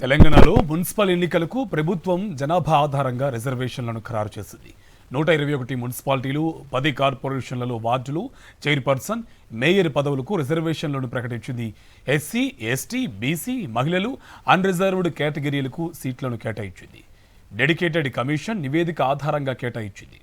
తెలంగాణలో మున్సిపల్ ఎన్నికలకు ప్రభుత్వం జనాభా ఆధారంగా రిజర్వేషన్లను ఖరారు చేసింది. 121 మున్సిపాలిటీలు, 10 కార్పొరేషన్లలో వార్డులు, చైర్పర్సన్, మేయర్ పదవులకు రిజర్వేషన్లను ప్రకటించింది. ఎస్సీ, ఎస్టీ, బీసీ, మహిళలు, అన్రిజర్వ్డ్ కేటగిరీలకు సీట్లను కేటాయించింది. డెడికేటెడ్ కమిషన్ నివేదిక ఆధారంగా కేటాయించింది.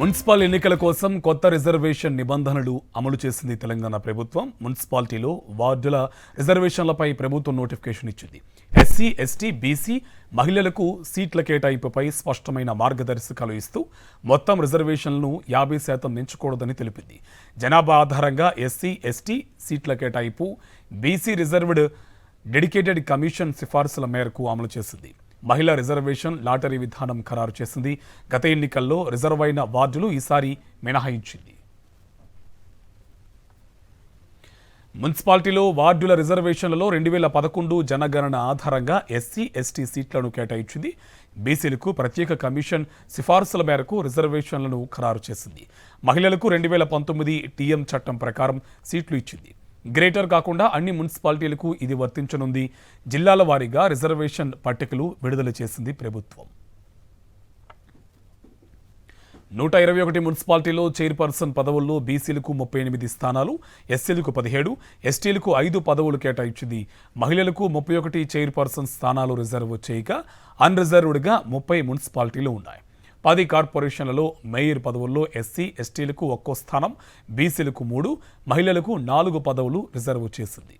మున్సిపల్ ఎన్నికల కోసం కొత్త రిజర్వేషన్ నిబంధనలు అమలు చేసింది తెలంగాణ ప్రభుత్వం. మున్సిపాలిటీలో వార్డుల రిజర్వేషన్లపై ప్రభుత్వం నోటిఫికేషన్ ఇచ్చింది. ఎస్సీ, ఎస్టీ, బీసీ, మహిళలకు సీట్ల కేటాయింపుపై స్పష్టమైన మార్గదర్శకాలు ఇస్తూ మొత్తం రిజర్వేషన్లను 50% మించకూడదని తెలిపింది. జనాభా ఆధారంగా ఎస్సీ, ఎస్టీ సీట్ల కేటాయింపు బీసీ రిజర్వ్డ్ డెడికేటెడ్ కమిషన్ సిఫార్సుల మేరకు అమలు చేసింది. మహిళా రిజర్వేషన్ లాటరీ విధానం ఖరారు చేసింది. గత ఎన్నికల్లో రిజర్వ్ అయిన వార్డులు ఈసారి మినహాయించింది. మున్సిపాలిటీలో వార్డుల రిజర్వేషన్లలో 2011 జనగణన ఆధారంగా ఎస్సీ, ఎస్టీ సీట్లను కేటాయించింది. బీసీలకు ప్రత్యేక కమిషన్ సిఫార్సుల మేరకు రిజర్వేషన్లను ఖరారు చేసింది. మహిళలకు 2019 టీఎం చట్టం ప్రకారం సీట్లు ఇచ్చింది. గ్రేటర్ కాకుండా అన్ని మున్సిపాలిటీలకు ఇది వర్తించనుంది. జిల్లాల వారీగా రిజర్వేషన్ పట్టికలు విడుదల చేసింది ప్రభుత్వం. 121 మున్సిపాలిటీలో చైర్పర్సన్ పదవుల్లో బీసీలకు 38 స్థానాలు, ఎస్సీలకు 17, ఎస్టీలకు 5 పదవులు కేటాయించింది. మహిళలకు 31 చైర్పర్సన్ స్థానాలు రిజర్వ్ చేయగా అన్రిజర్వ్డ్గా 30 మున్సిపాలిటీలు ఉన్నాయి. 10 కార్పొరేషన్లలో మేయర్ పదవుల్లో ఎస్సీ, ఎస్టీలకు 1 స్థానం, బీసీలకు 3, మహిళలకు 4 పదవులు రిజర్వ్ చేసింది.